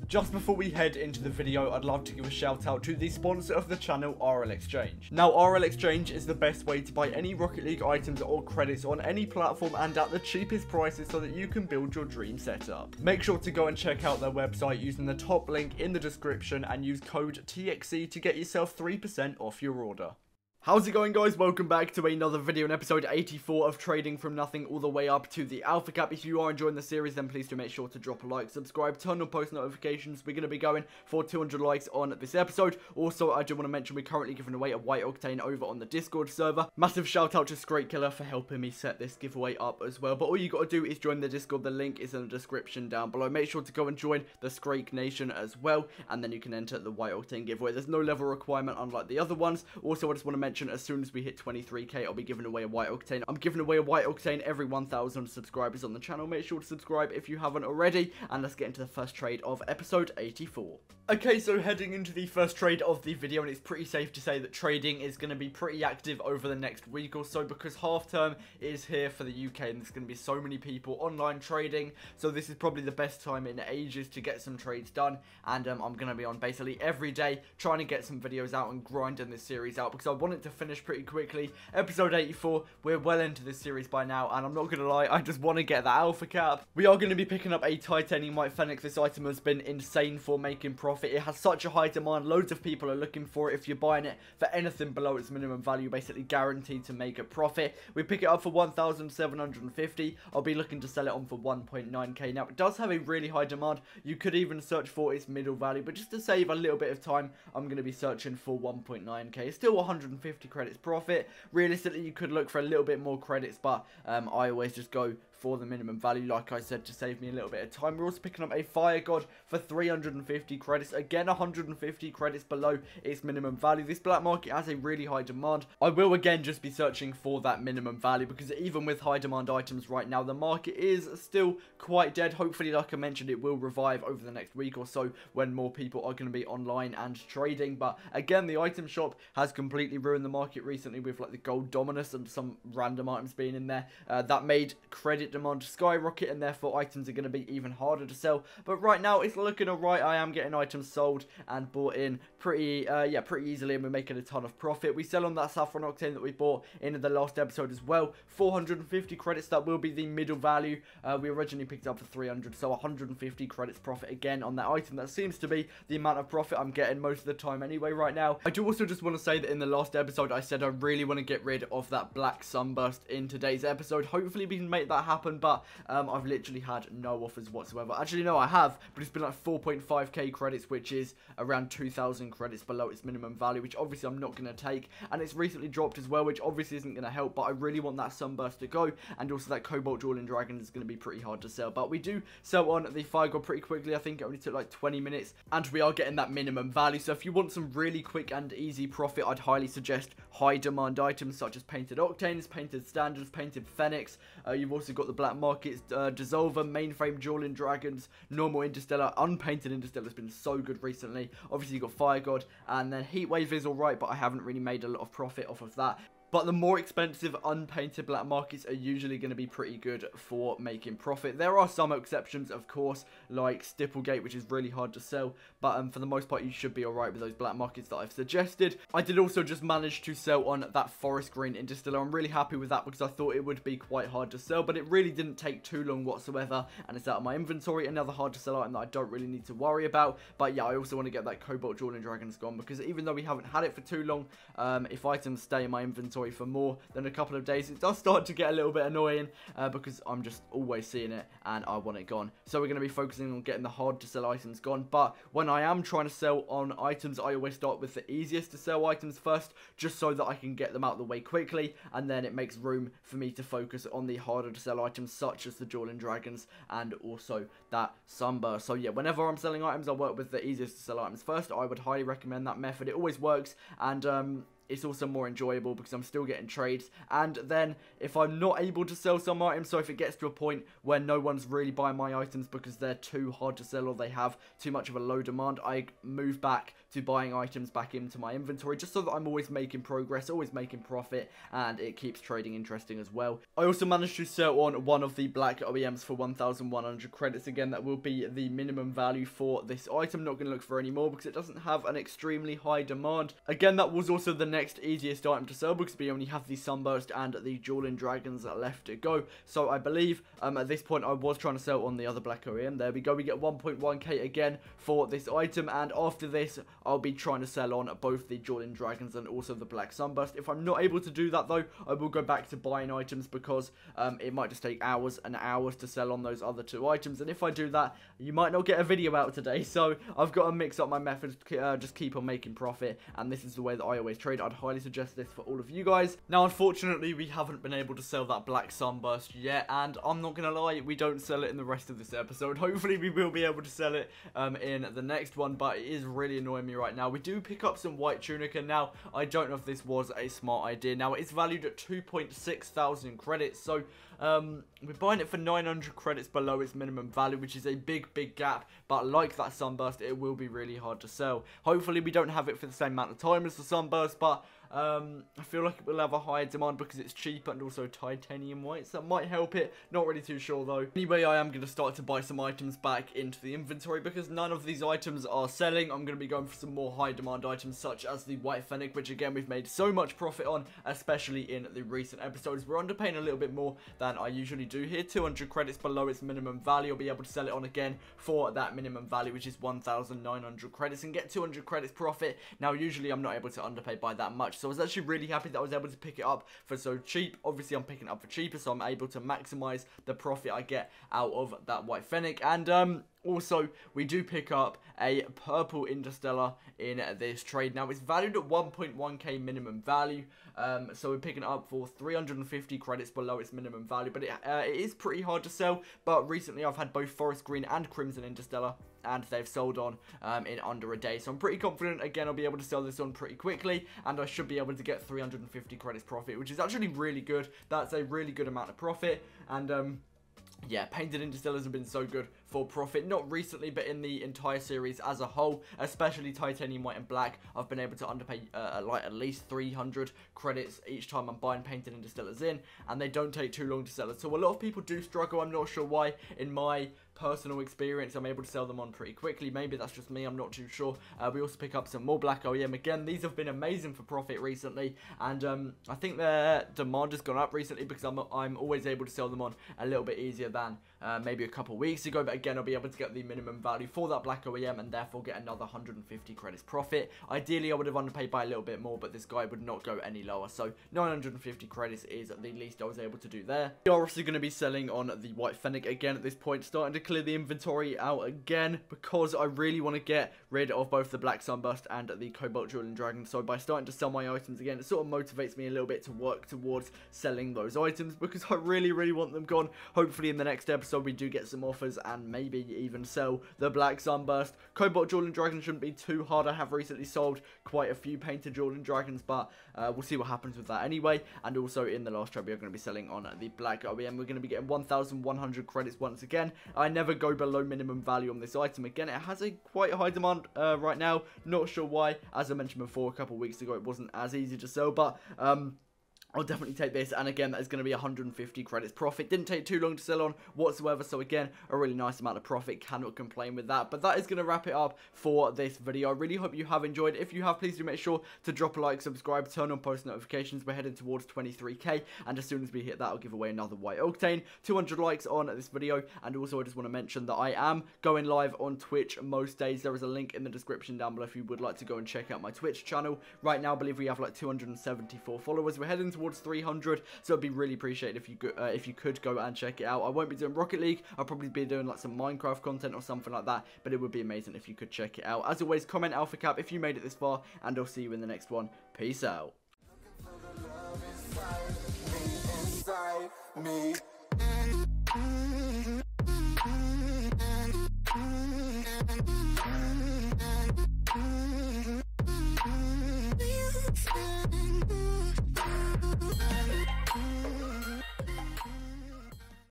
Just before we head into the video, I'd love to give a shout out to the sponsor of the channel, RL Exchange. Now, RL Exchange is the best way to buy any Rocket League items or credits on any platform and at the cheapest prices so that you can build your dream setup. Make sure to go and check out their website using the top link in the description and use code TXC to get yourself 3% off your order. How's it going, guys? Welcome back to another video in episode 84 of Trading from Nothing all the way up to the Alpha Cap. If you are enjoying the series, then please do make sure to drop a like, subscribe, turn on post notifications. We're going to be going for 200 likes on this episode. Also, I do want to mention we're currently giving away a White Octane over on the Discord server. Massive shout out to Scrake Killer for helping me set this giveaway up as well. But all you got to do is join the Discord. The link is in the description down below. Make sure to go and join the Scrake Nation as well, and then you can enter the White Octane giveaway. There's no level requirement unlike the other ones. Also, I just want to mention as soon as we hit 23k, I'll be giving away a White Octane. I'm giving away a White Octane every 1,000 subscribers on the channel. Make sure to subscribe if you haven't already, and let's get into the first trade of episode 84. Okay, so heading into the first trade of the video, and it's pretty safe to say that trading is going to be pretty active over the next week or so because half term is here for the UK and there's going to be so many people online trading, so this is probably the best time in ages to get some trades done. And I'm going to be on basically every day trying to get some videos out and grinding this series out because I want it to finish pretty quickly. Episode 84, we're well into this series by now, and I'm not going to lie, I just want to get that Alpha Cap. We are going to be picking up a Titanium White Fennec. This item has been insane for making profit. It has such a high demand, loads of people are looking for it. If you're buying it for anything below its minimum value, basically guaranteed to make a profit. We pick it up for 1,750. I'll be looking to sell it on for 1.9k. Now, it does have a really high demand. You could even search for its middle value, but just to save a little bit of time, I'm going to be searching for 1.9k. It's still 150 credits profit. Realistically, you could look for a little bit more credits, but I always just go for the minimum value, like I said, to save me a little bit of time. We're also picking up a Fire God for 350 credits. Again, 150 credits below its minimum value. This black market has a really high demand. I will again just be searching for that minimum value because even with high demand items right now, the market is still quite dead. Hopefully, like I mentioned, it will revive over the next week or so when more people are going to be online and trading. But again, the item shop has completely ruined the market recently with like the Gold Dominus and some random items being in there. That made credit demand skyrocket, and therefore items are going to be even harder to sell. But right now it's looking alright. I am getting items sold and bought in pretty easily, and we're making a ton of profit. We sell on that Saffron Octane that we bought in the last episode as well. 450 credits, that will be the middle value. We originally picked up for 300, so 150 credits profit again on that item. That seems to be the amount of profit I'm getting most of the time anyway right now. I do also just want to say that in the last episode I said I really want to get rid of that black sunburst in today's episode. Hopefully we can make that happen, but I've literally had no offers whatsoever. Actually, no, I have, but it's been like 4.5k credits, which is around 2,000 credits below its minimum value, which obviously I'm not going to take, and it's recently dropped as well, which obviously isn't going to help, but I really want that sunburst to go, and also that Cobalt Dueling Dragon is going to be pretty hard to sell, but we do sell on the Fire God pretty quickly. I think it only took like 20 minutes, and we are getting that minimum value, so if you want some really quick and easy profit, I'd highly suggest high demand items such as Painted Octanes, Painted Standards, Painted Fennecs. You've also got the black markets, Dissolver, Mainframe Dueling Dragons, normal Interstellar, unpainted Interstellar has been so good recently. Obviously you've got Fire God, and then Heatwave is alright, but I haven't really made a lot of profit off of that. But the more expensive unpainted black markets are usually going to be pretty good for making profit. There are some exceptions, of course, like Stipplegate, which is really hard to sell. But for the most part, you should be alright with those black markets that I've suggested. I did also just manage to sell on that Forest Green Interstellar. I'm really happy with that because I thought it would be quite hard to sell. But it really didn't take too long whatsoever. And it's out of my inventory. Another hard to sell item that I don't really need to worry about. But yeah, I also want to get that Cobalt Dueling Dragons gone because even though we haven't had it for too long, if items stay in my inventory for more than a couple of days, it does start to get a little bit annoying because I'm just always seeing it and I want it gone. So we're going to be focusing on getting the hard to sell items gone. But when I am trying to sell on items, I always start with the easiest to sell items first, just so that I can get them out of the way quickly, and then it makes room for me to focus on the harder to sell items such as the Dueling Dragons and also that Sunburst. So yeah, whenever I'm selling items, I work with the easiest to sell items first. I would highly recommend that method. It always works, and it's also more enjoyable because I'm still getting trades. And then if I'm not able to sell some items, so if it gets to a point where no one's really buying my items because they're too hard to sell or they have too much of a low demand, I move back to buying items back into my inventory just so that I'm always making progress, always making profit, and it keeps trading interesting as well. I also managed to sell on one of the black OEMs for 1,100 credits. Again, that will be the minimum value for this item. Not going to look for any more because it doesn't have an extremely high demand. Again, that was also the next easiest item to sell because we only have the Sunburst and the Dueling Dragons left to go. So I believe at this point I was trying to sell on the other black OEM. There we go. We get 1.1k again for this item, and after this I'll be trying to sell on both the Dueling Dragons and also the black Sunburst. If I'm not able to do that though, I will go back to buying items because it might just take hours and hours to sell on those other two items, and if I do that, you might not get a video out today. So I've got to mix up my methods, just keep on making profit, and this is the way that I always trade. I'd highly suggest this for all of you guys. Now, unfortunately, we haven't been able to sell that black Sunburst yet, and I'm not gonna lie, we don't sell it in the rest of this episode. Hopefully we will be able to sell it in the next one, but it is really annoying me right now. We do pick up some white tunic, and now I don't know if this was a smart idea. Now, it's valued at 2.6 thousand credits, so we're buying it for 900 credits below its minimum value, which is a big gap, but like that Sunburst, it will be really hard to sell. Hopefully we don't have it for the same amount of time as the Sunburst, but I feel like it will have a higher demand because it's cheap and also titanium white, so that might help it. Not really too sure though. Anyway, I am going to start to buy some items back into the inventory because none of these items are selling. I'm going to be going for some more high demand items such as the White Fennec, which again we've made so much profit on, especially in the recent episodes. We're underpaying a little bit more than I usually do here. 200 credits below its minimum value. I'll be able to sell it on again for that minimum value, which is 1,900 credits, and get 200 credits profit. Now, usually I'm not able to underpay by that much, so I was actually really happy that I was able to pick it up for so cheap. Obviously, I'm picking it up for cheaper, so I'm able to maximize the profit I get out of that White Fennec. And also, we do pick up a purple Interstellar in this trade. Now, it's valued at 1.1k minimum value, so we're picking it up for 350 credits below its minimum value, but it is pretty hard to sell. But recently, I've had both Forest Green and Crimson Interstellar, and they've sold on in under a day, so I'm pretty confident again I'll be able to sell this on pretty quickly, and I should be able to get 350 credits profit, which is actually really good. That's a really good amount of profit. And yeah, Painted Interstellars have been so good for profit, not recently, but in the entire series as a whole, especially Titanium White and Black. I've been able to underpay like at least 300 credits each time I'm buying Painted Interstellars in, and they don't take too long to sell. So a lot of people do struggle. I'm not sure why. In my personal experience, I'm able to sell them on pretty quickly. Maybe that's just me, I'm not too sure. We also pick up some more black OEM. Again, these have been amazing for profit recently, and I think their demand has gone up recently because I'm always able to sell them on a little bit easier than maybe a couple weeks ago. But again, I'll be able to get the minimum value for that black OEM and therefore get another 150 credits profit. Ideally, I would have underpaid by a little bit more, but this guy would not go any lower, so 950 credits is the least I was able to do there. We are also going to be selling on the White Fennec again at this point, starting to clear the inventory out again because I really want to get rid of both the Black Sunburst and the Cobalt Dueling Dragon. So by starting to sell my items again, it sort of motivates me a little bit to work towards selling those items because I really want them gone. Hopefully in the next episode we do get some offers and maybe even sell the Black Sunburst. Cobalt Dueling Dragon shouldn't be too hard. I have recently sold quite a few Painted Dueling Dragons, but we'll see what happens with that anyway. And also in the last trade we are going to be selling on the Black OEM. We're going to be getting 1,100 credits once again. I never go below minimum value on this item. Again, it has a quite high demand right now. Not sure why. As I mentioned before, a couple weeks ago, it wasn't as easy to sell, but I'll definitely take this, and again, that is going to be 150 credits profit. Didn't take too long to sell on whatsoever, so again, a really nice amount of profit. Cannot complain with that. But that is going to wrap it up for this video. I really hope you have enjoyed. If you have, please do make sure to drop a like, subscribe, turn on post notifications. We're heading towards 23k, and as soon as we hit that, I'll give away another White Octane. 200 likes on this video, and also I just want to mention that I am going live on Twitch most days. There is a link in the description down below if you would like to go and check out my Twitch channel. Right now, I believe we have like 274 followers. We're heading towards 300, so it'd be really appreciated if you could go and check it out. I won't be doing Rocket League. I'll probably be doing like some Minecraft content or something like that, but it would be amazing if you could check it out. As always, comment Alpha Cap if you made it this far, and I'll see you in the next one. Peace out.